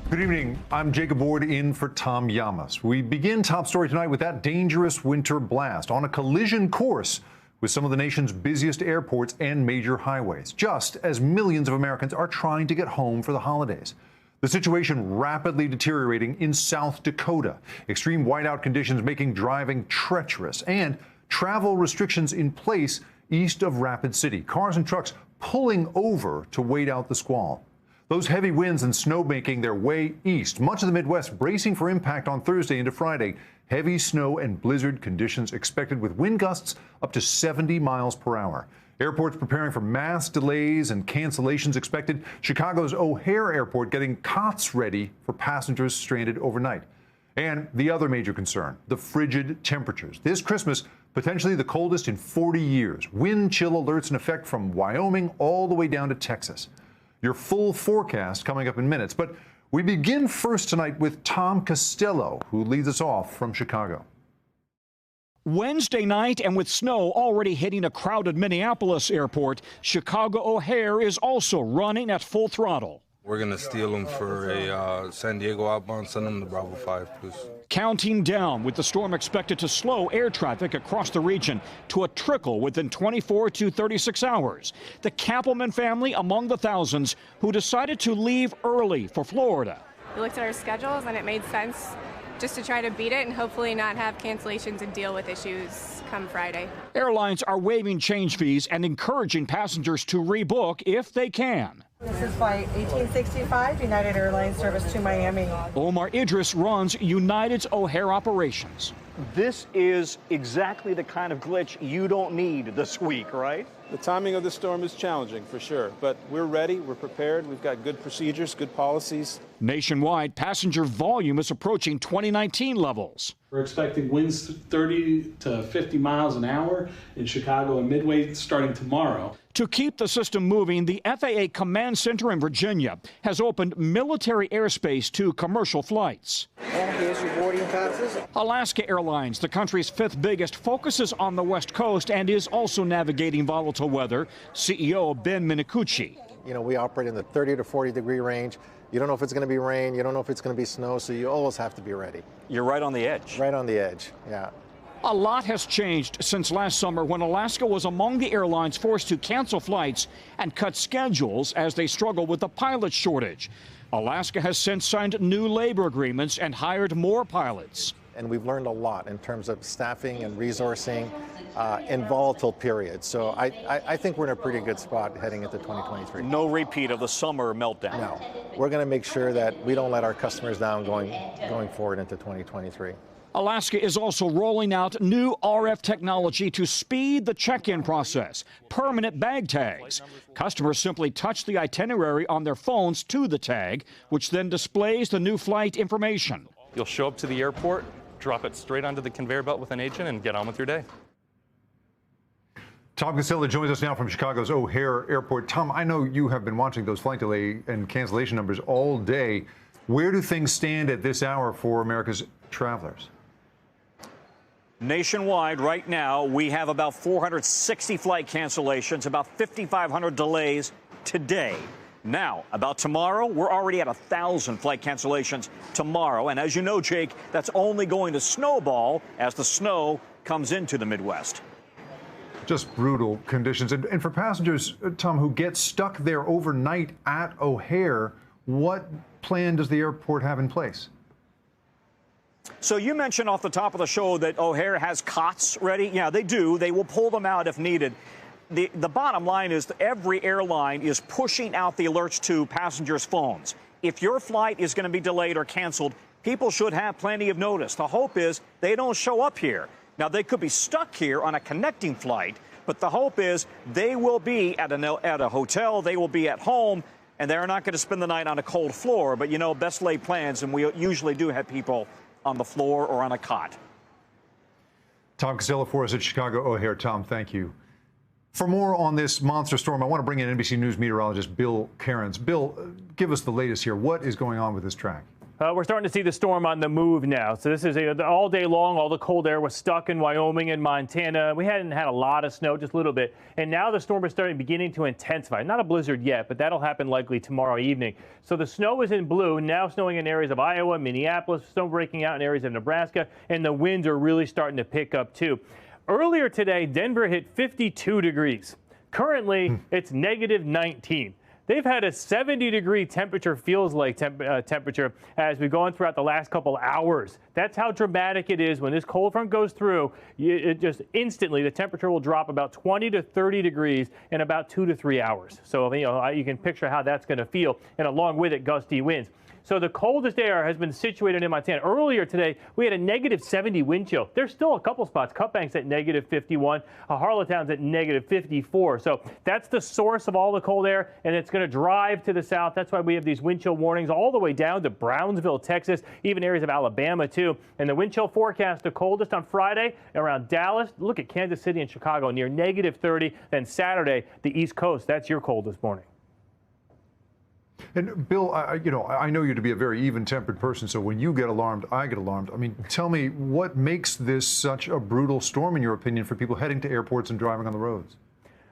Good evening. I'm Jacob Ward in for Tom Llamas. We begin top story tonight with that dangerous winter blast on a collision course with some of the nation's busiest airports and major highways, just as millions of Americans are trying to get home for the holidays. The situation rapidly deteriorating in South Dakota. Extreme whiteout conditions making driving treacherous and travel restrictions in place east of Rapid City. Cars and trucks pulling over to wait out the squall. Those heavy winds and snow making their way east. Much of the Midwest bracing for impact on Thursday into Friday. Heavy snow and blizzard conditions expected with wind gusts up to 70 miles per hour. Airports preparing for mass delays and cancellations expected. Chicago's O'Hare Airport getting cots ready for passengers stranded overnight. And the other major concern, the frigid temperatures. This Christmas, potentially the coldest in 40 years. Wind chill alerts in effect from Wyoming all the way down to Texas. Your full forecast coming up in minutes. But we begin first tonight with Tom Costello, who leads us off from Chicago. Wednesday night, and with snow already hitting a crowded Minneapolis airport, Chicago O'Hare is also running at full throttle. We're going to steal them for a San Diego outbound, send them to Bravo 5, please. Counting down, with the storm expected to slow air traffic across the region to a trickle within 24 to 36 hours. The Kappelman family among the thousands who decided to leave early for Florida. We looked at our schedules and it made sense just to try to beat it and hopefully not have cancellations and deal with issues come Friday. Airlines are waiving change fees and encouraging passengers to rebook if they can. This is flight 1865, United Airlines service to Miami. Omar Idris runs United's O'Hare operations. This is exactly the kind of glitch you don't need this week, right? The timing of the storm is challenging, for sure, but we're ready, we're prepared, we've got good procedures, good policies. Nationwide, passenger volume is approaching 2019 levels. We're expecting winds 30 to 50 miles an hour in Chicago and Midway starting tomorrow. To keep the system moving, the FAA Command Center in Virginia has opened military airspace to commercial flights. And here's your boarding passes. Alaska Airlines, the country's fifth biggest, focuses on the West Coast and is also navigating volatile weather. CEO Ben Minicucci. You know, we operate in the 30 to 40 degree range. You don't know if it's going to be rain, you don't know if it's going to be snow, so you always have to be ready. You're right on the edge. Right on the edge, yeah. A lot has changed since last summer when Alaska was among the airlines forced to cancel flights and cut schedules as they struggle with the pilot shortage. Alaska has since signed new labor agreements and hired more pilots. And we've learned a lot in terms of staffing and resourcing in volatile periods. So I think we're in a pretty good spot heading into 2023. No repeat of the summer meltdown. No. We're going to make sure that we don't let our customers down going forward into 2023. Alaska is also rolling out new RF technology to speed the check-in process. Permanent bag tags. Customers simply touch the itinerary on their phones to the tag, which then displays the new flight information. You'll show up to the airport, drop it straight onto the conveyor belt with an agent, and get on with your day. Tom Costello joins us now from Chicago's O'Hare Airport. Tom, I know you have been watching those flight delay and cancellation numbers all day. Where do things stand at this hour for America's travelers? Nationwide, right now, we have about 460 flight cancellations, about 5,500 delays today. Now, about tomorrow, we're already at 1,000 flight cancellations tomorrow. And as you know, Jake, that's only going to snowball as the snow comes into the Midwest. Just brutal conditions. And for passengers, Tom, who get stuck there overnight at O'Hare, what plan does the airport have in place? So you mentioned off the top of the show that O'Hare has cots ready. Yeah, they do. They will pull them out if needed. The bottom line is that every airline is pushing out the alerts to passengers' phones. If your flight is going to be delayed or canceled, people should have plenty of notice. The hope is they don't show up here. Now, they could be stuck here on a connecting flight, but the hope is they will be at a hotel, they will be at home, and they're not going to spend the night on a cold floor. But, you know, best laid plans, and we usually do have people on the floor or on a cot. Tom Costello for us at Chicago O'Hare. Tom, thank you. For more on this monster storm, I want to bring in NBC News meteorologist Bill Cairns. Bill, give us the latest here. What is going on with this track? We're starting to see the storm on the move now. So this is all day long. All the cold air was stuck in Wyoming and Montana. We hadn't had a lot of snow, just a little bit. And now the storm is beginning to intensify. Not a blizzard yet, but that'll happen likely tomorrow evening. So the snow is in blue, now snowing in areas of Iowa, Minneapolis, snow breaking out in areas of Nebraska, and the winds are really starting to pick up too. Earlier today, Denver hit 52 degrees. Currently, it's negative 19. They've had a 70-degree temperature, feels like temperature, as we've gone throughout the last couple hours. That's how dramatic it is when this cold front goes through. It just instantly, the temperature will drop about 20 to 30 degrees in about 2 to 3 hours. So, you can picture how that's going to feel, and along with it, gusty winds. So the coldest air has been situated in Montana. Earlier today, we had a negative 70 wind chill. There's still a couple spots. Cutbank's at negative 51. Harlowtown's at negative 54. So that's the source of all the cold air, and it's going to drive to the south. That's why we have these wind chill warnings all the way down to Brownsville, Texas, even areas of Alabama, too. And the wind chill forecast, the coldest on Friday around Dallas. Look at Kansas City and Chicago near negative 30. Then Saturday, the East Coast. That's your coldest morning. And Bill, I know you to be a very even-tempered person, so when you get alarmed, I get alarmed. I mean, tell me, what makes this such a brutal storm, in your opinion, for people heading to airports and driving on the roads?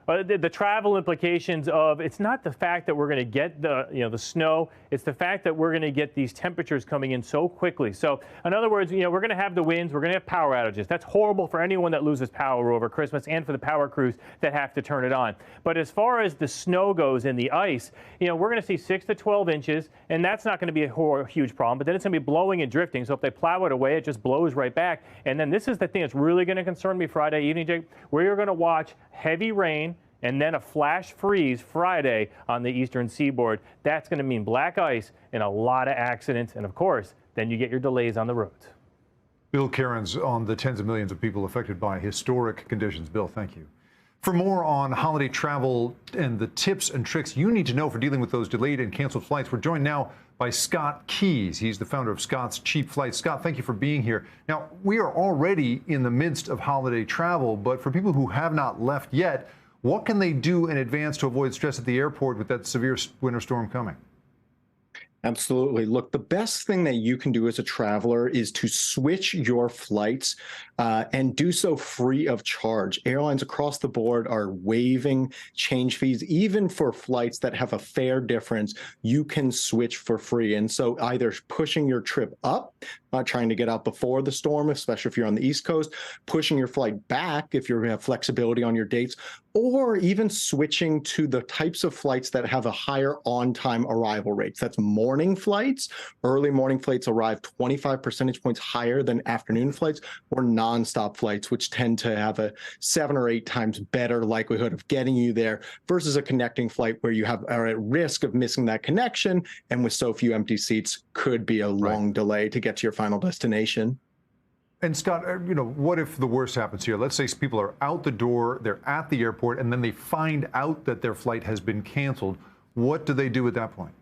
The travel implications of it's not the fact that we're going to get the snow, it's the fact that we're going to get these temperatures coming in so quickly. So in other words, we're going to have the winds, we're going to have power outages. That's horrible for anyone that loses power over Christmas and for the power crews that have to turn it on. But as far as the snow goes and the ice, we're going to see 6 to 12 inches, and that's not going to be a huge problem. But then it's going to be blowing and drifting. So if they plow it away, it just blows right back. And then this is the thing that's really going to concern me Friday evening, Jake, where you're going to watch heavy rain and then a flash freeze Friday on the eastern seaboard. That's going to mean black ice and a lot of accidents. And of course, then you get your delays on the roads. Bill Cairns on the tens of millions of people affected by historic conditions. Bill, thank you. For more on holiday travel and the tips and tricks you need to know for dealing with those delayed and canceled flights, we're joined now by Scott Keys. He's the founder of Scott's Cheap Flights. Scott, thank you for being here. Now, we are already in the midst of holiday travel, but for people who have not left yet, what can they do in advance to avoid stress at the airport with that severe winter storm coming? Absolutely. Look, the best thing that you can do as a traveler is to switch your flights and do so free of charge. Airlines across the board are waiving change fees. Even for flights that have a fare difference, you can switch for free. And so either pushing your trip up, trying to get out before the storm, especially if you're on the East Coast, pushing your flight back if you have flexibility on your dates, or even switching to the types of flights that have a higher on-time arrival rates. That's morning flights. Early morning flights arrive 25 percentage points higher than afternoon flights, or nonstop flights, which tend to have a 7 or 8 times better likelihood of getting you there versus a connecting flight where you are at risk of missing that connection, and with so few empty seats could be a long delay to get to your final destination. And Scott, what if the worst happens here? Let's say people are out the door, they're at the airport, and then they find out that their flight has been canceled. What do they do at that point?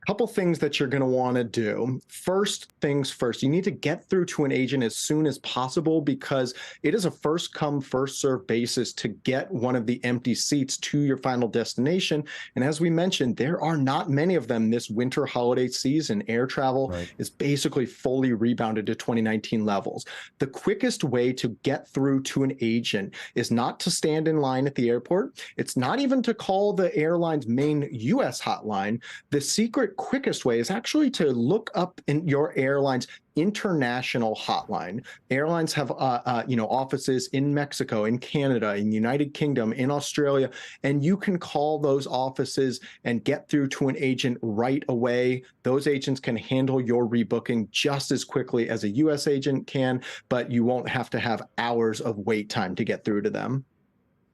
Couple things that you're going to want to do. First things first, you need to get through to an agent as soon as possible, because it is a first come, first served basis to get one of the empty seats to your final destination. And as we mentioned, there are not many of them this winter holiday season. Air travel is basically fully rebounded to 2019 levels. The quickest way to get through to an agent is not to stand in line at the airport. It's not even to call the airline's main U.S. hotline. The secret quickest way is actually to look up in your airline's international hotline. Airlines have offices in Mexico, in Canada, in United Kingdom, in Australia, and you can call those offices and get through to an agent right away. Those agents can handle your rebooking just as quickly as a U.S. agent can, but you won't have to have hours of wait time to get through to them.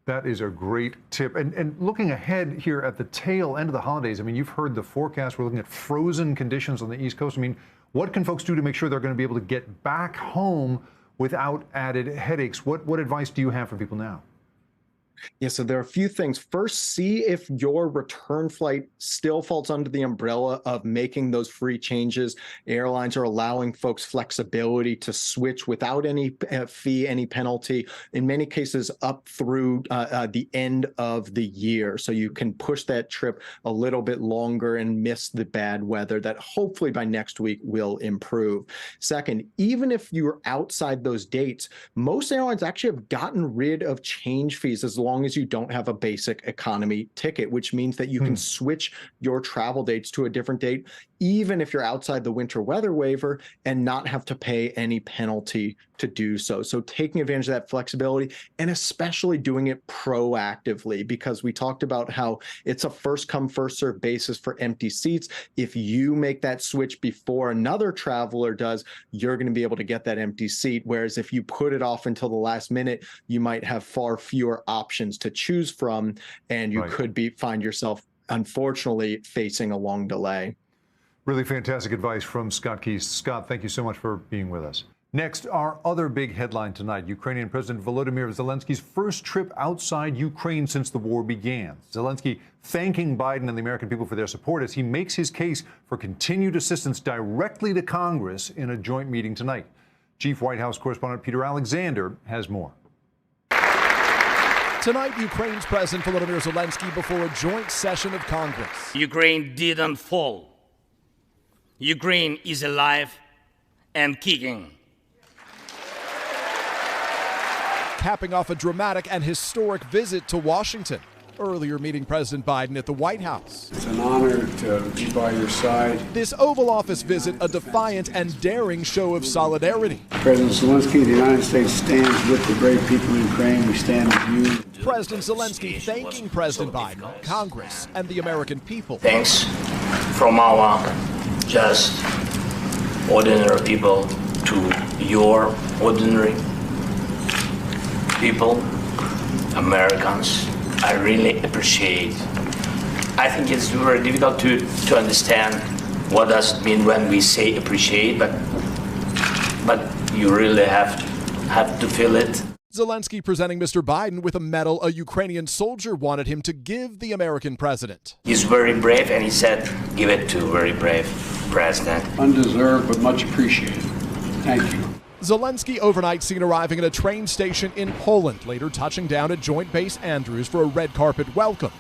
That is a great tip. And looking ahead here at the tail end of the holidays, I mean, you've heard the forecast. We're looking at frozen conditions on the East Coast. I mean, what can folks do to make sure they're going to be able to get back home without added headaches? What advice do you have for people now? Yeah, so there are a few things. First, see if your return flight still falls under the umbrella of making those free changes. Airlines are allowing folks flexibility to switch without any fee, any penalty, in many cases up through the end of the year. So you can push that trip a little bit longer and miss the bad weather that hopefully by next week will improve. Second, even if you're outside those dates, most airlines actually have gotten rid of change fees as long as you don't have a basic economy ticket, which means that you can switch your travel dates to a different date, even if you're outside the winter weather waiver, and not have to pay any penalty to do so. So taking advantage of that flexibility, and especially doing it proactively, because we talked about how it's a first come, first serve basis for empty seats. If you make that switch before another traveler does, you're going to be able to get that empty seat. Whereas if you put it off until the last minute, you might have far fewer options to choose from, and you could find yourself, unfortunately, facing a long delay. Really fantastic advice from Scott Keys. Scott, thank you so much for being with us. Next, our other big headline tonight, Ukrainian President Volodymyr Zelensky's first trip outside Ukraine since the war began. Zelenskyy thanking Biden and the American people for their support as he makes his case for continued assistance directly to Congress in a joint meeting tonight. Chief White House correspondent Peter Alexander has more. Tonight, Ukraine's President Volodymyr Zelenskyy before a joint session of Congress. Ukraine didn't fall. Ukraine is alive and kicking. Capping off a dramatic and historic visit to Washington. Earlier meeting President Biden at the White House. It's an honor to be by your side. This Oval Office visit, a defiant and daring show of solidarity. President Zelenskyy, the United States stands with the brave people of Ukraine. We stand with you. President Zelenskyy thanking President Biden, Congress, and the American people. Thanks from our just ordinary people to your ordinary people, Americans. I really appreciate. I think it's very difficult to understand what does it mean when we say appreciate, but you really have to feel it. Zelenskyy presenting Mr. Biden with a medal a Ukrainian soldier wanted him to give the American president. He's very brave, and he said, give it to a very brave president. Undeserved, but much appreciated. Thank you. Zelenskyy overnight seen arriving at a train station in Poland, later touching down at Joint Base Andrews for a red carpet welcome,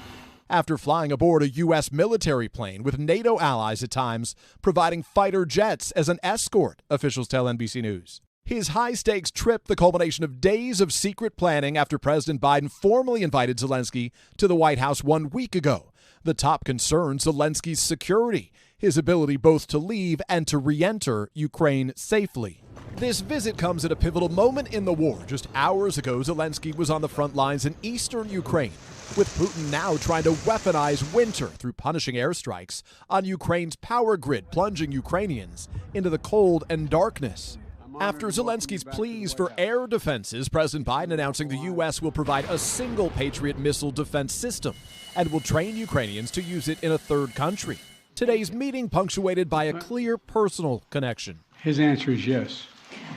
after flying aboard a U.S. military plane with NATO allies at times, providing fighter jets as an escort, officials tell NBC News. His high-stakes trip, the culmination of days of secret planning after President Biden formally invited Zelenskyy to the White House 1 week ago. The top concern, Zelenskyy's security, his ability both to leave and to re-enter Ukraine safely. This visit comes at a pivotal moment in the war. Just hours ago, Zelenskyy was on the front lines in eastern Ukraine, with Putin now trying to weaponize winter through punishing airstrikes on Ukraine's power grid, plunging Ukrainians into the cold and darkness. After Zelenskyy's pleas for air defenses, President Biden announcing the U.S. will provide a single Patriot missile defense system and will train Ukrainians to use it in a third country. Today's meeting punctuated by a clear personal connection. His answer is yes.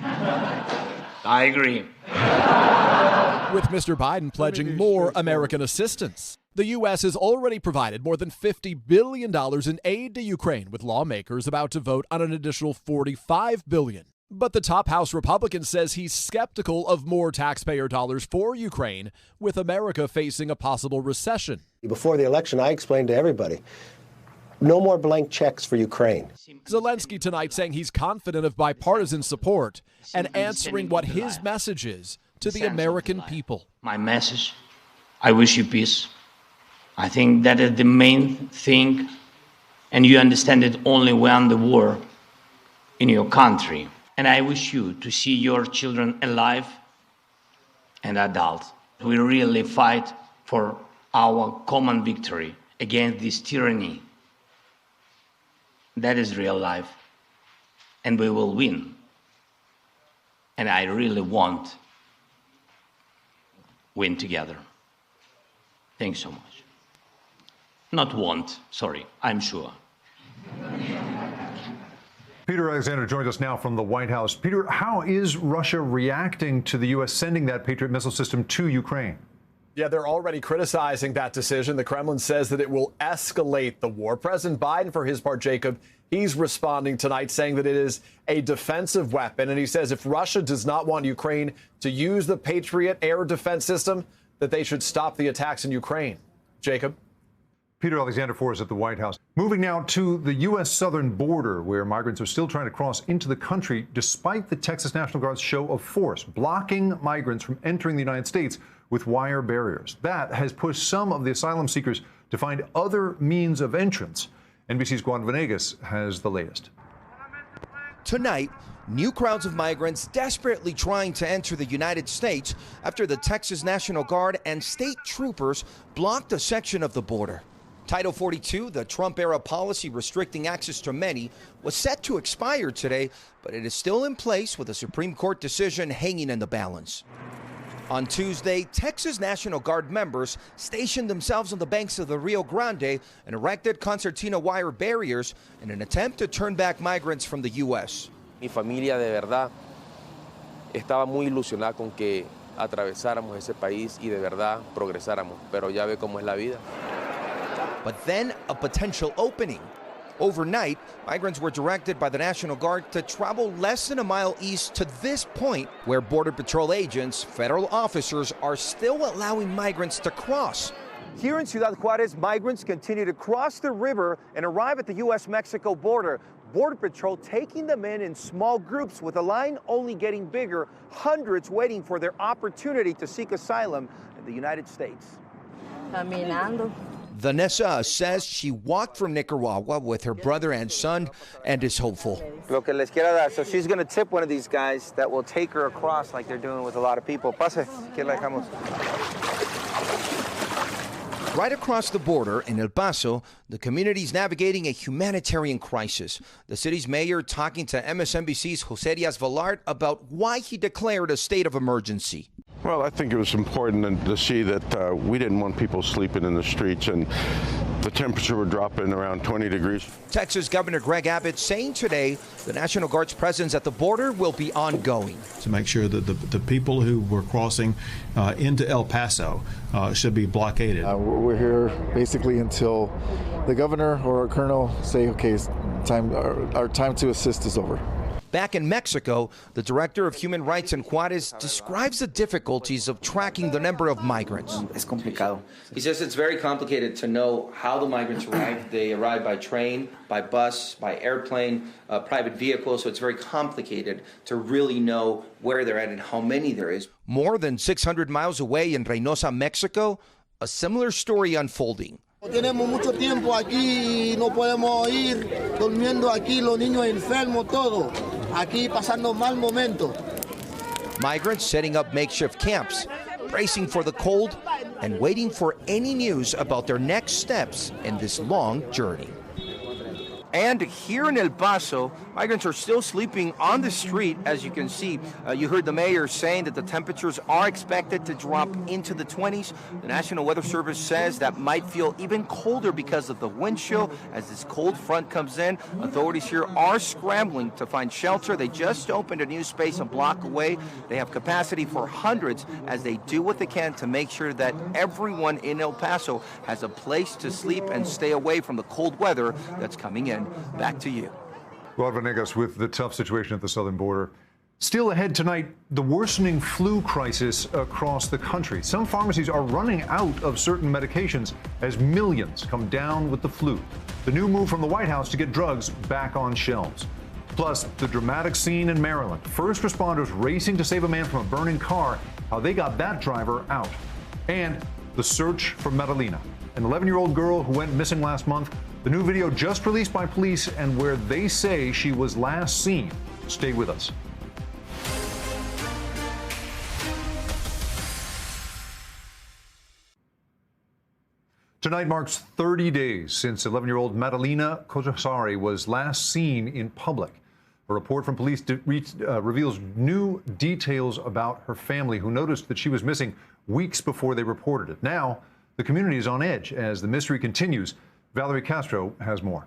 I agree. With Mr. Biden pledging more American assistance. The U.S. has already provided more than $50 billion in aid to Ukraine, with lawmakers about to vote on an additional $45 billion. But the top House Republican says he's skeptical of more taxpayer dollars for Ukraine, with America facing a possible recession. Before the election, I explained to everybody, no more blank checks for Ukraine. Zelenskyy tonight saying he's confident of bipartisan support and answering what his message is to the American people. My message, I wish you peace. I think that is the main thing, and you understand it only when the war in your country. And I wish you to see your children alive and adult. We really fight for our common victory against this tyranny. That is real life, and we will win. And I really want to win together. Thanks so much. Not want, sorry, I'm sure. Peter Alexander joins us now from the White House. Peter, how is Russia reacting to the U.S. sending that Patriot missile system to Ukraine? Yeah, they're already criticizing that decision. The Kremlin says that it will escalate the war. President Biden, for his part, Jacob, he's responding tonight saying that it is a defensive weapon. And he says if Russia does not want Ukraine to use the Patriot air defense system, that they should stop the attacks in Ukraine. Jacob? Peter Alexander for us at the White House. Moving now to the U.S. southern border, where migrants are still trying to cross into the country despite the Texas National Guard's show of force, blocking migrants from entering the United States with wire barriers. That has pushed some of the asylum seekers to find other means of entrance. NBC's Juan Venegas has the latest. Tonight, new crowds of migrants desperately trying to enter the United States after the Texas National Guard and state troopers blocked a section of the border. Title 42, the Trump-era policy restricting access to many, was set to expire today, but it is still in place with a Supreme Court decision hanging in the balance. On Tuesday, Texas National Guard members stationed themselves on the banks of the Rio Grande and erected concertina wire barriers in an attempt to turn back migrants from the U.S. Mi familia de verdad estaba muy ilusionada con que atravesáramos ese país y de verdad progresáramos, pero ya ve cómo es la vida. But then a potential opening. Overnight, migrants were directed by the National Guard to travel less than a mile east to this point, where Border Patrol agents, federal officers, are still allowing migrants to cross. Here in Ciudad Juarez, migrants continue to cross the river and arrive at the U.S.-Mexico border. Border Patrol taking them in small groups with the line only getting bigger, hundreds waiting for their opportunity to seek asylum in the United States. Caminando. Vanessa says she walked from Nicaragua with her brother and son and is hopeful. Lo que les quiero dar. So she's going to tip one of these guys that will take her across like they're doing with a lot of people. Pase, que la dejamos. Right across the border in El Paso, the community is navigating a humanitarian crisis. The city's mayor talking to MSNBC's Jose Diaz-Balart about why he declared a state of emergency. Well, I think it was important to see that we didn't want people sleeping in the streets, and the temperature would drop in around 20 degrees. Texas Governor Greg Abbott saying today the National Guard's presence at the border will be ongoing. To make sure that the people who were crossing into El Paso should be blockaded. We're here basically until the governor or a colonel say, okay, it's time, our time to assist is over. Back in Mexico, the director of human rights in Juarez describes the difficulties of tracking the number of migrants. Es complicado. He says it's very complicated to know how the migrants arrive. They arrive by train, by bus, by airplane, private vehicle, so it's very complicated to really know where they're at and how many there is. More than 600 miles away in Reynosa, Mexico, a similar story unfolding. Tenemos mucho tiempo aquí y no podemos ir durmiendo aquí los niños enfermos todo. Aquí pasando mal momento. Migrants setting up makeshift camps, bracing for the cold and waiting for any news about their next steps in this long journey. And here in El Paso, migrants are still sleeping on the street, as you can see. You heard the mayor saying that the temperatures are expected to drop into the 20s. The National Weather Service says that might feel even colder because of the wind chill as this cold front comes in. Authorities here are scrambling to find shelter. They just opened a new space a block away. They have capacity for hundreds as they do what they can to make sure that everyone in El Paso has a place to sleep and stay away from the cold weather that's coming in. Back to you. Rod Venegas with the tough situation at the southern border. Still ahead tonight, the worsening flu crisis across the country. Some pharmacies are running out of certain medications as millions come down with the flu. The new move from the White House to get drugs back on shelves. Plus, the dramatic scene in Maryland. First responders racing to save a man from a burning car, how they got that driver out. And the search for Madalina, an 11-year-old girl who went missing last month. The new video just released by police and where they say she was last seen. Stay with us. Tonight marks 30 days since 11-year-old Madalina Kojasari was last seen in public. A report from police reveals new details about her family, who noticed that she was missing weeks before they reported it. Now, the community is on edge as the mystery continues. Valerie Castro has more.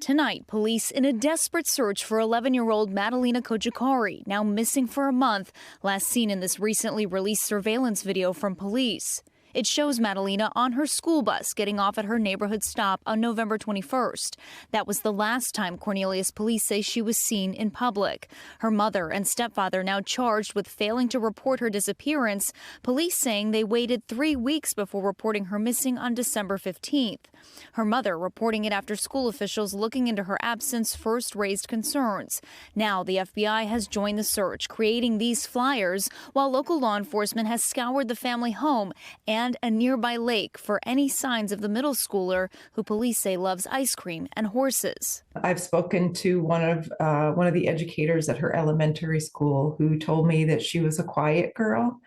Tonight, police in a desperate search for 11-year-old Madalina Kocikari, now missing for a month, last seen in this recently released surveillance video from police. It shows Madalina on her school bus getting off at her neighborhood stop on November 21st. That was the last time Cornelius police say she was seen in public. Her mother and stepfather now charged with failing to report her disappearance, police saying they waited 3 weeks before reporting her missing on December 15th. Her mother reporting it after school officials looking into her absence first raised concerns. Now the FBI has joined the search, creating these flyers, while local law enforcement has scoured the family home and a nearby lake for any signs of the middle schooler who police say loves ice cream and horses. I've spoken to one of the educators at her elementary school who told me that she was a quiet girl.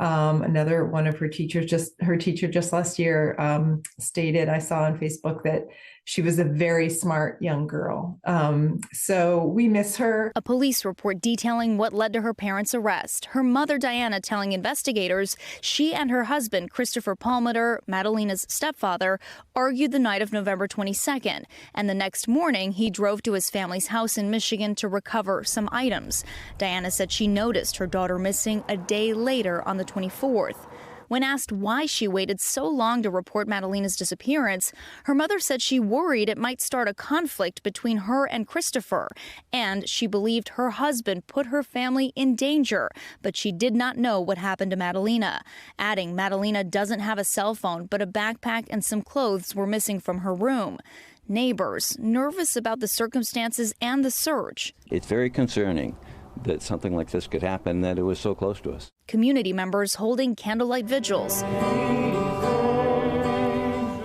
Another one of her teachers, just last year, stated, I saw on Facebook, that she was a very smart young girl. So we miss her. A police report detailing what led to her parents' arrest. Her mother, Diana, telling investigators she and her husband, Christopher Palmater, Madalina's stepfather, argued the night of November 22nd. And the next morning, he drove to his family's house in Michigan to recover some items. Diana said she noticed her daughter missing a day later on the 24th. When asked why she waited so long to report Madalina's disappearance, her mother said she worried it might start a conflict between her and Christopher, and she believed her husband put her family in danger, but she did not know what happened to Madalina, adding Madalina doesn't have a cell phone, but a backpack and some clothes were missing from her room. Neighbors nervous about the circumstances and the search. It's very concerning that something like this could happen, that it was so close to us. Community members holding candlelight vigils,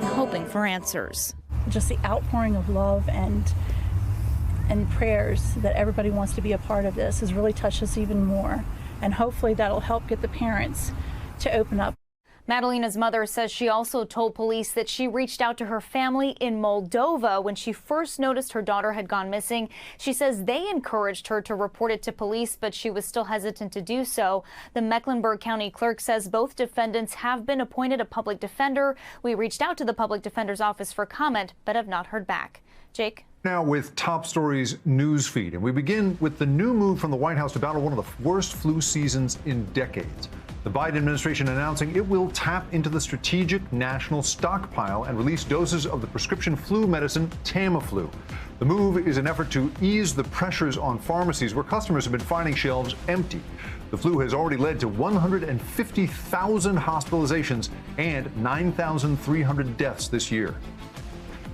hoping for answers. Just the outpouring of love and prayers that everybody wants to be a part of this has really touched us even more. And hopefully that'll help get the parents to open up. Madalina's mother says she also told police that she reached out to her family in Moldova when she first noticed her daughter had gone missing. She says they encouraged her to report it to police, but she was still hesitant to do so. The Mecklenburg County clerk says both defendants have been appointed a public defender. We reached out to the public defender's office for comment, but have not heard back. Jake? Now with Top Stories news feed, and we begin with the new move from the White House to battle one of the worst flu seasons in decades. The Biden administration announcing it will tap into the strategic national stockpile and release doses of the prescription flu medicine Tamiflu. The move is an effort to ease the pressures on pharmacies where customers have been finding shelves empty. The flu has already led to 150,000 hospitalizations and 9,300 deaths this year.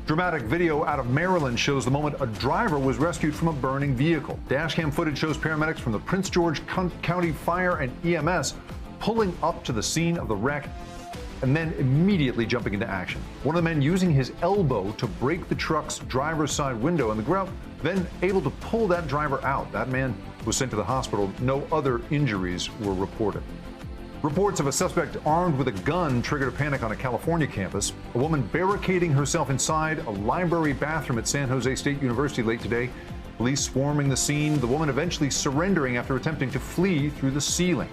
Dramatic video out of Maryland shows the moment a driver was rescued from a burning vehicle. Dashcam footage shows paramedics from the Prince George County Fire and EMS pulling up to the scene of the wreck and then immediately jumping into action. One of the men using his elbow to break the truck's driver's side window in the ground, then able to pull that driver out. That man was sent to the hospital. No other injuries were reported. Reports of a suspect armed with a gun triggered a panic on a California campus. A woman barricading herself inside a library bathroom at San Jose State University late today. Police swarming the scene, the woman eventually surrendering after attempting to flee through the ceiling.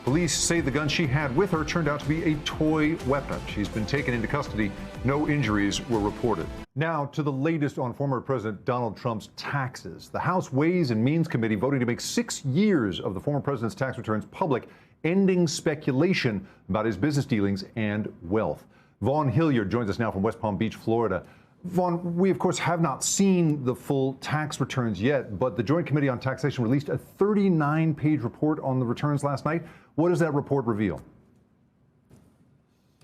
Police say the gun she had with her turned out to be a toy weapon. She's been taken into custody. No injuries were reported. Now to the latest on former President Donald Trump's taxes. The House Ways and Means Committee voting to make 6 years of the former president's tax returns public, ending speculation about his business dealings and wealth. Vaughn Hilliard joins us now from West Palm Beach, Florida. Vaughn, we of course have not seen the full tax returns yet, but the Joint Committee on Taxation released a 39-page report on the returns last night. What does that report reveal?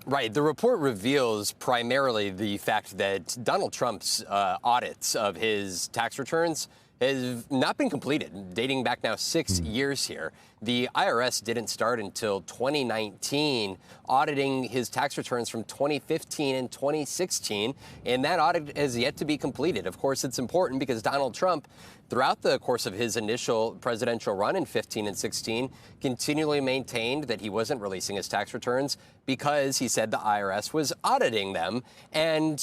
Right. The report reveals primarily the fact that Donald Trump's audits of his tax returns has not been completed, dating back now 6 years here. The IRS didn't start until 2019, auditing his tax returns from 2015 and 2016, and that audit has yet to be completed. Of course, it's important because Donald Trump, throughout the course of his initial presidential run in 15 and 16, continually maintained that he wasn't releasing his tax returns because he said the IRS was auditing them. And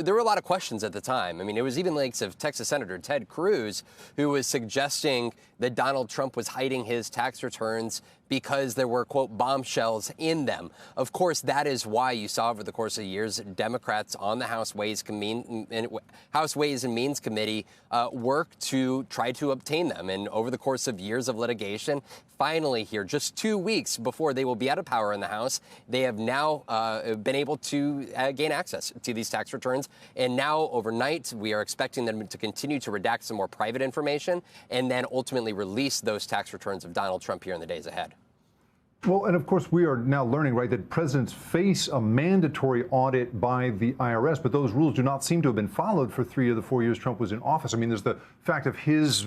there were a lot of questions at the time. I mean, it was even links of Texas Senator Ted Cruz, who was suggesting that Donald Trump was hiding his tax tax returns because there were, quote, bombshells in them. Of course, that is why you saw over the course of years Democrats on the House Ways and Means Committee work to try to obtain them. And over the course of years of litigation, finally here, just 2 weeks before they will be out of power in the House, they have now been able to gain access to these tax returns. And now, overnight, we are expecting them to continue to redact some more private information and then ultimately release those tax returns of Donald Trump here in the days ahead. Well, and of course, we are now learning, right, that presidents face a mandatory audit by the IRS, but those rules do not seem to have been followed for 3 of the 4 years Trump was in office. I mean, there's the fact of his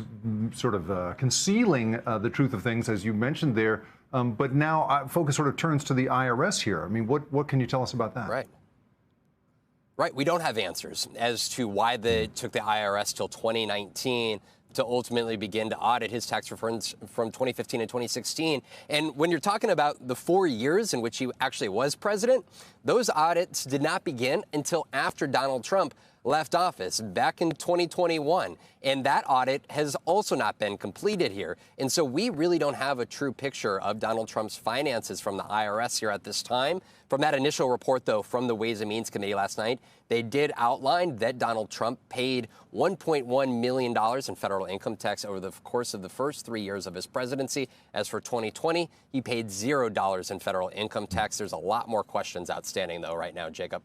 sort of concealing the truth of things, as you mentioned there, but now focus sort of turns to the IRS here. I mean, what can you tell us about that? Right. We don't have answers as to why it took the IRS till 2019 to ultimately begin to audit his tax returns from 2015 and 2016. And when you're talking about the 4 years in which he actually was president, those audits did not begin until after Donald Trump left office back in 2021. And that audit has also not been completed here. And so we really don't have a true picture of Donald Trump's finances from the IRS here at this time. From that initial report, though, from the Ways and Means Committee last night, they did outline that Donald Trump paid $1.1 million in federal income tax over the course of the first 3 years of his presidency. As for 2020, he paid $0 in federal income tax. There's a lot more questions outstanding, though, right now, Jacob.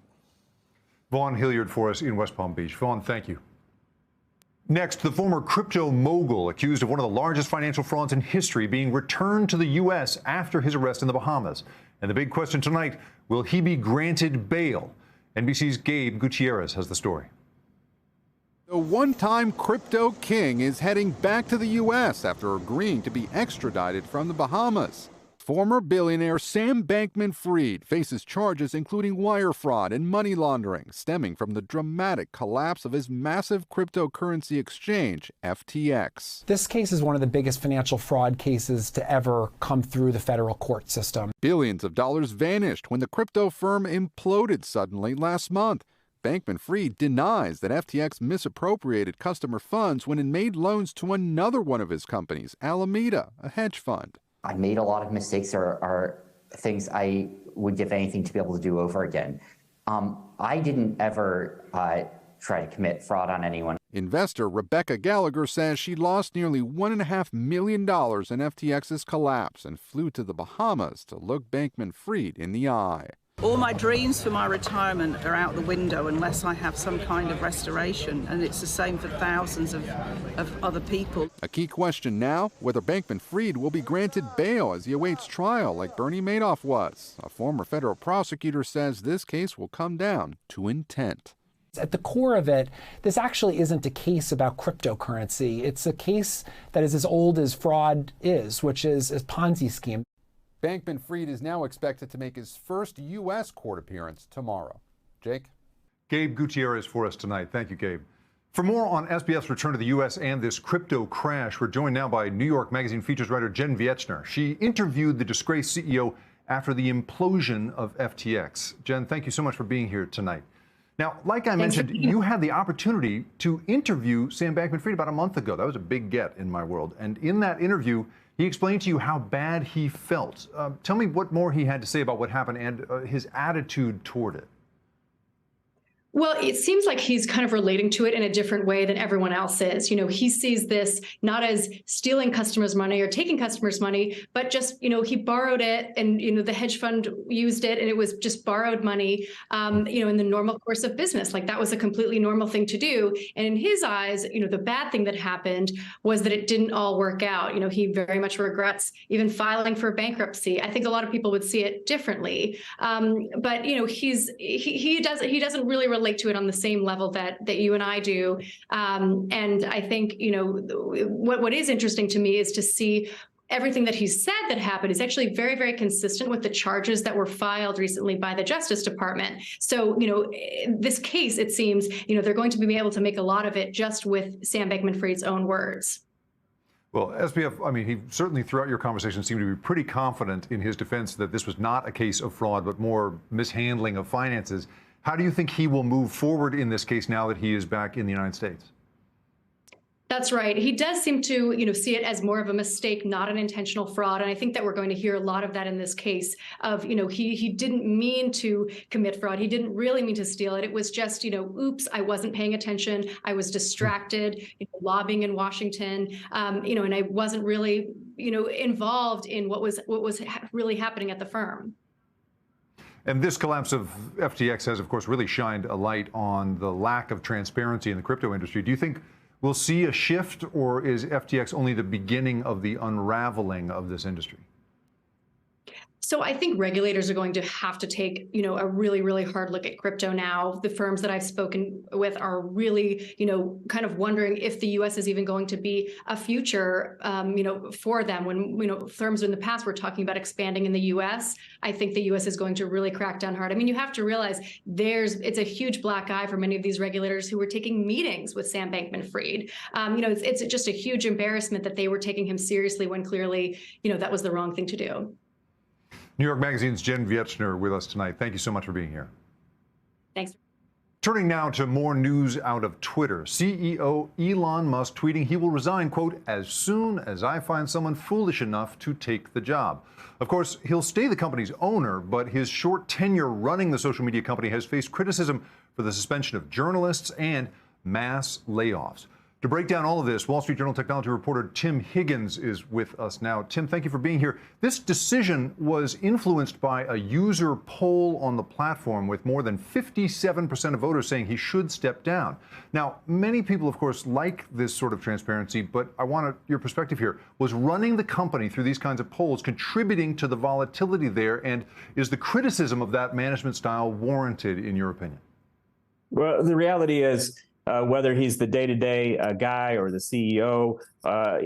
Vaughn Hilliard for us in West Palm Beach. Vaughn, thank you. Next, the former crypto mogul accused of one of the largest financial frauds in history being returned to the U.S. after his arrest in the Bahamas. And the big question tonight, will he be granted bail? NBC's Gabe Gutierrez has the story. The one-time crypto king is heading back to the U.S. after agreeing to be extradited from the Bahamas. Former billionaire Sam Bankman-Fried faces charges including wire fraud and money laundering stemming from the dramatic collapse of his massive cryptocurrency exchange, FTX. This case is one of the biggest financial fraud cases to ever come through the federal court system. Billions of dollars vanished when the crypto firm imploded suddenly last month. Bankman-Fried denies that FTX misappropriated customer funds when it made loans to another one of his companies, Alameda, a hedge fund. I made a lot of mistakes are things I would give anything to be able to do over again. I didn't ever try to commit fraud on anyone. Investor Rebecca Gallagher says she lost nearly $1.5 million in FTX's collapse and flew to the Bahamas to look Bankman-Fried in the eye. All my dreams for my retirement are out the window unless I have some kind of restoration, and it's the same for thousands of other people. A key question now, whether Bankman-Fried will be granted bail as he awaits trial like Bernie Madoff was. A former federal prosecutor says this case will come down to intent. At the core of it, this actually isn't a case about cryptocurrency. It's a case that is as old as fraud is, which is a Ponzi scheme. Bankman-Fried is now expected to make his first U.S. court appearance tomorrow. Jake? Gabe Gutierrez for us tonight. Thank you, Gabe. For more on SBF's return to the U.S. and this crypto crash, we're joined now by New York Magazine features writer Jen Vietzner. She interviewed the disgraced CEO after the implosion of FTX. Jen, thank you so much for being here tonight. Now, like I mentioned, you had the opportunity to interview Sam Bankman-Fried about a month ago. That was a big get in my world. And in that interview, he explained to you how bad he felt. Tell me what more he had to say about what happened and his attitude toward it. Well, it seems like he's kind of relating to it in a different way than everyone else is. You know, he sees this not as stealing customers' money or taking customers' money, but just, you know, he borrowed it and, you know, the hedge fund used it and it was just borrowed money, you know, in the normal course of business. Like that was a completely normal thing to do. And in his eyes, you know, the bad thing that happened was that it didn't all work out. You know, he very much regrets even filing for bankruptcy. I think a lot of people would see it differently. But, you know, he doesn't really relate to it on the same level that you and I do. And I think, you know, what is interesting to me is to see everything that he said that happened is actually very, very consistent with the charges that were filed recently by the Justice Department. So, you know, this case, it seems, you know, they're going to be able to make a lot of it just with Sam Bankman-Fried's own words. Well, SBF, I mean, he certainly throughout your conversation seemed to be pretty confident in his defense that this was not a case of fraud, but more mishandling of finances. How do you think he will move forward in this case now that he is back in the United States? That's right. He does seem to, see it as more of a mistake, not an intentional fraud. And I think that we're going to hear a lot of that in this case of, he didn't mean to commit fraud. He didn't really mean to steal it. It was just, oops, I wasn't paying attention. I was distracted, lobbying in Washington, and I wasn't really, involved in what was really happening at the firm. And this collapse of FTX has, of course, really shined a light on the lack of transparency in the crypto industry. Do you think we'll see a shift, or is FTX only the beginning of the unraveling of this industry? So I think regulators are going to have to take, a really, really hard look at crypto now. The firms that I've spoken with are really, kind of wondering if the U.S. is even going to be a future, for them. When, firms in the past were talking about expanding in the U.S., I think the U.S. is going to really crack down hard. I mean, you have to realize it's a huge black eye for many of these regulators who were taking meetings with Sam Bankman-Fried. It's just a huge embarrassment that they were taking him seriously when clearly, that was the wrong thing to do. New York Magazine's Jen Vietzner with us tonight. Thank you so much for being here. Thanks. Turning now to more news out of Twitter. CEO Elon Musk tweeting he will resign, quote, as soon as I find someone foolish enough to take the job. Of course, he'll stay the company's owner, but his short tenure running the social media company has faced criticism for the suspension of journalists and mass layoffs. To break down all of this, Wall Street Journal technology reporter Tim Higgins is with us now. Tim, thank you for being here. This decision was influenced by a user poll on the platform with more than 57% of voters saying he should step down. Now, many people, of course, like this sort of transparency, but I want your perspective here. Was running the company through these kinds of polls contributing to the volatility there? And is the criticism of that management style warranted, in your opinion? Well, the reality is, whether he's the day-to-day guy or the CEO,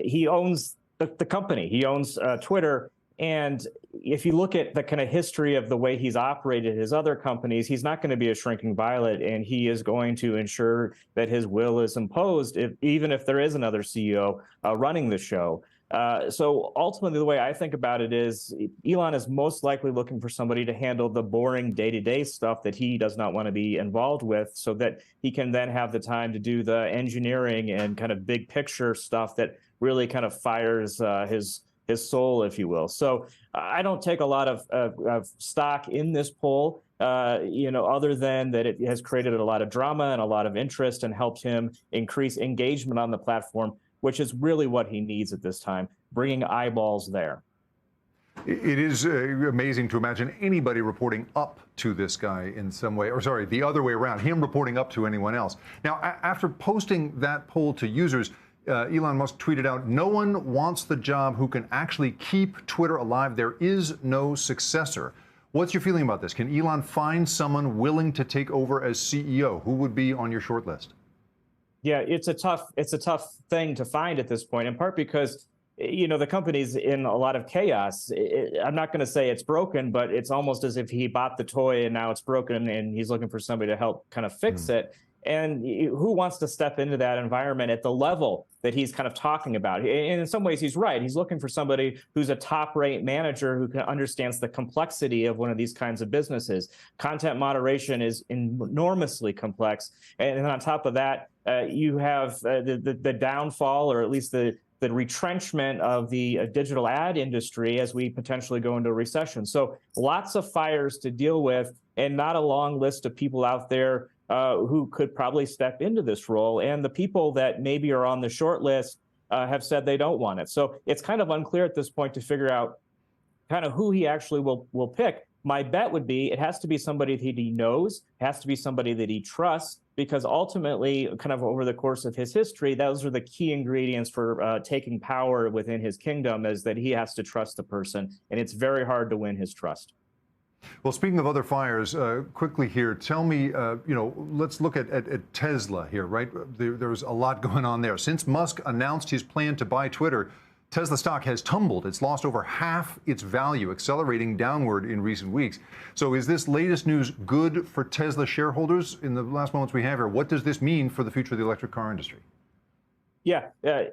he owns the company. He owns Twitter. And if you look at the kind of history of the way he's operated his other companies, he's not going to be a shrinking violet, and he is going to ensure that his will is imposed, even if there is another CEO running the show. So ultimately, the way I think about it is Elon is most likely looking for somebody to handle the boring day-to-day stuff that he does not want to be involved with, so that he can then have the time to do the engineering and kind of big picture stuff that really kind of fires his soul, if you will. So I don't take a lot of stock in this poll, other than that it has created a lot of drama and a lot of interest and helped him increase engagement on the platform, which is really what he needs at this time, bringing eyeballs there. It is amazing to imagine anybody reporting up to this guy in some way, or sorry, the other way around, him reporting up to anyone else. Now, after posting that poll to users, Elon Musk tweeted out, "No one wants the job who can actually keep Twitter alive. There is no successor." What's your feeling about this? Can Elon find someone willing to take over as CEO? Who would be on your short list? Yeah, it's a tough thing to find at this point, in part because, the company's in a lot of chaos. I'm not going to say it's broken, but it's almost as if he bought the toy and now it's broken and he's looking for somebody to help kind of fix it. And who wants to step into that environment at the level that he's kind of talking about? And in some ways, he's right. He's looking for somebody who's a top-rate manager who understands the complexity of one of these kinds of businesses. Content moderation is enormously complex. And on top of that, you have the downfall, or at least the retrenchment of the digital ad industry as we potentially go into a recession. So lots of fires to deal with, and not a long list of people out there who could probably step into this role. And the people that maybe are on the short list have said they don't want it. So it's kind of unclear at this point to figure out kind of who he actually will pick. My bet would be it has to be somebody that he knows, it has to be somebody that he trusts, because ultimately, kind of over the course of his history, those are the key ingredients for taking power within his kingdom, is that he has to trust the person, and it's very hard to win his trust. Well, speaking of other fires, quickly here, tell me, let's look at Tesla here, right? There's a lot going on there. Since Musk announced his plan to buy Twitter, Tesla stock has tumbled. It's lost over half its value, accelerating downward in recent weeks. So is this latest news good for Tesla shareholders? In the last moments we have here, what does this mean for the future of the electric car industry? Yeah,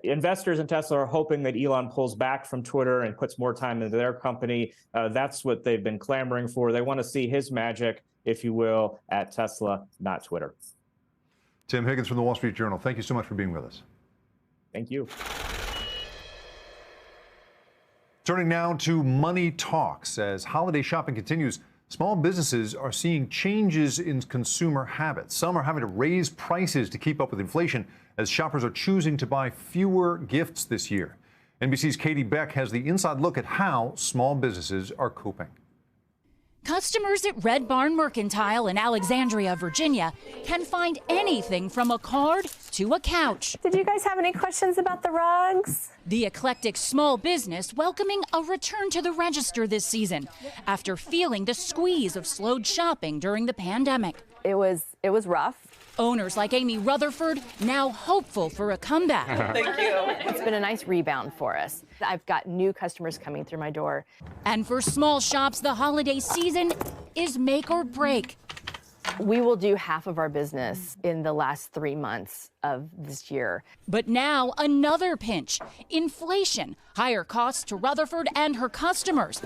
investors in Tesla are hoping that Elon pulls back from Twitter and puts more time into their company. That's what they've been clamoring for. They want to see his magic, if you will, at Tesla, not Twitter. Tim Higgins from the Wall Street Journal, thank you so much for being with us. Thank you. Turning now to money talks. As holiday shopping continues, small businesses are seeing changes in consumer habits. Some are having to raise prices to keep up with inflation as shoppers are choosing to buy fewer gifts this year. NBC's Katie Beck has the inside look at how small businesses are coping. Customers at Red Barn Mercantile in Alexandria, Virginia, can find anything from a card to a couch. Did you guys have any questions about the rugs? The eclectic small business welcoming a return to the register this season after feeling the squeeze of slowed shopping during the pandemic. It was rough. Owners like Amy Rutherford now hopeful for a comeback. Thank you. It's been a nice rebound for us. I've got new customers coming through my door. And for small shops, the holiday season is make or break. We will do half of our business in the last 3 months of this year. But now another pinch, inflation, higher costs to Rutherford and her customers.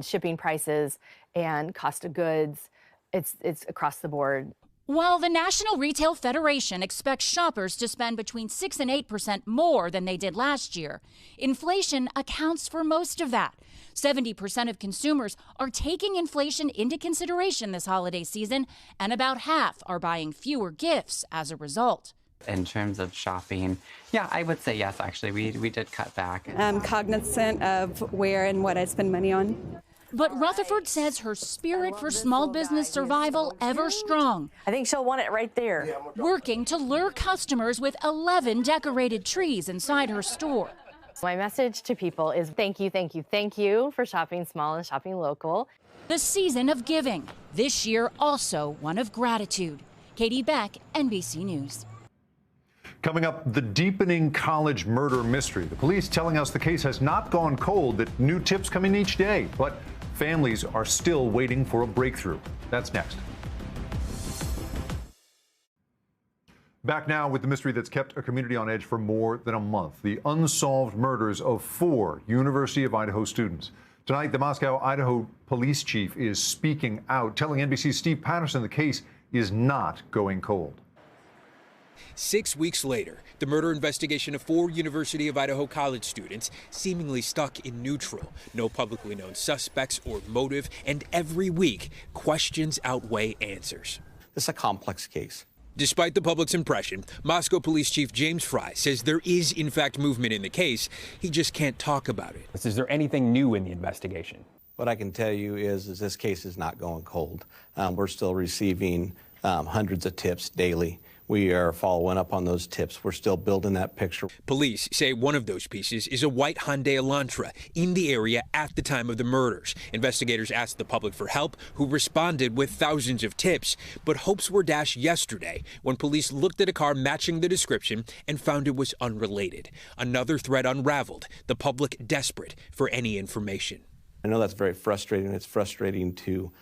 Shipping prices and cost of goods, it's across the board. While the National Retail Federation expects shoppers to spend between 6% and 8% more than they did last year, inflation accounts for most of that. 70% of consumers are taking inflation into consideration this holiday season, and about half are buying fewer gifts as a result. In terms of shopping, yeah, I would say yes, actually. We did cut back. I'm cognizant of where and what I spend money on. But Rutherford says her spirit for small business survival ever strong. I think she'll want it right there. Working to lure customers with 11 decorated trees inside her store. My message to people is thank you, thank you, thank you for shopping small and shopping local. The season of giving, this year also one of gratitude. Katie Beck, NBC News. Coming up, the deepening college murder mystery. The police telling us the case has not gone cold, that new tips come in each day, but families are still waiting for a breakthrough. That's next. Back now with the mystery that's kept a community on edge for more than a month. The unsolved murders of 4 University of Idaho students. Tonight, the Moscow, Idaho police chief is speaking out, telling NBC's Steve Patterson the case is not going cold. 6 weeks later, the murder investigation of 4 University of Idaho college students seemingly stuck in neutral. No publicly known suspects or motive, and every week, questions outweigh answers. This is a complex case. Despite the public's impression, Moscow Police Chief James Fry says there is, in fact, movement in the case. He just can't talk about it. Is there anything new in the investigation? What I can tell you is this case is not going cold. We're still receiving hundreds of tips daily. We are following up on those tips. We're still building that picture. Police say one of those pieces is a white Hyundai Elantra in the area at the time of the murders. Investigators asked the public for help, who responded with thousands of tips. But hopes were dashed yesterday when police looked at a car matching the description and found it was unrelated. Another thread unraveled, the public desperate for any information. I know that's very frustrating. It's frustrating to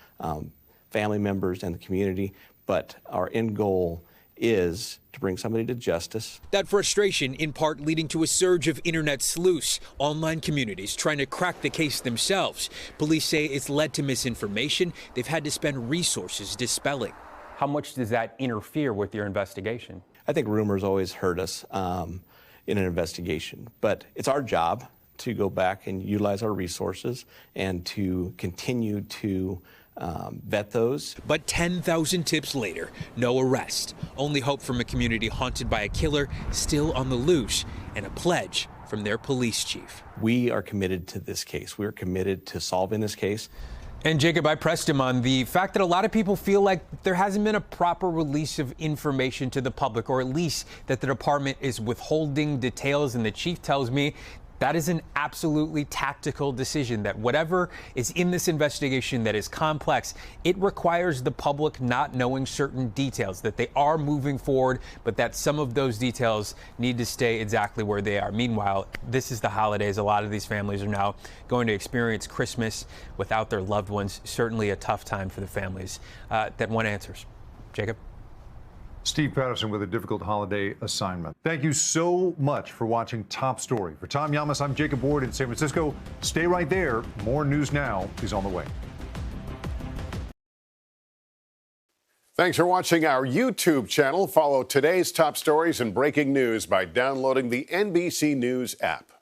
family members and the community, but our end goal is to bring somebody to justice. That frustration in part leading to a surge of internet sleuths, online communities trying to crack the case themselves. Police say it's led to misinformation they've had to spend resources dispelling. How much does that interfere with your investigation? I think rumors always hurt us in an investigation, but it's our job to go back and utilize our resources and to continue to vet those. But 10,000 tips later, no arrest. Only hope from a community haunted by a killer still on the loose, and a pledge from their police chief. We are committed to this case. We are committed to solving this case. And Jacob, I pressed him on the fact that a lot of people feel like there hasn't been a proper release of information to the public, or at least that the department is withholding details, and the chief tells me that is an absolutely tactical decision, that whatever is in this investigation that is complex, it requires the public not knowing certain details, that they are moving forward, but that some of those details need to stay exactly where they are. Meanwhile, this is the holidays. A lot of these families are now going to experience Christmas without their loved ones. Certainly a tough time for the families that want answers. Jacob? Steve Patterson with a difficult holiday assignment. Thank you so much for watching Top Story. For Tom Llamas, I'm Jacob Ward in San Francisco. Stay right there. More News Now is on the way. Thanks for watching our YouTube channel. Follow today's top stories and breaking news by downloading the NBC News app.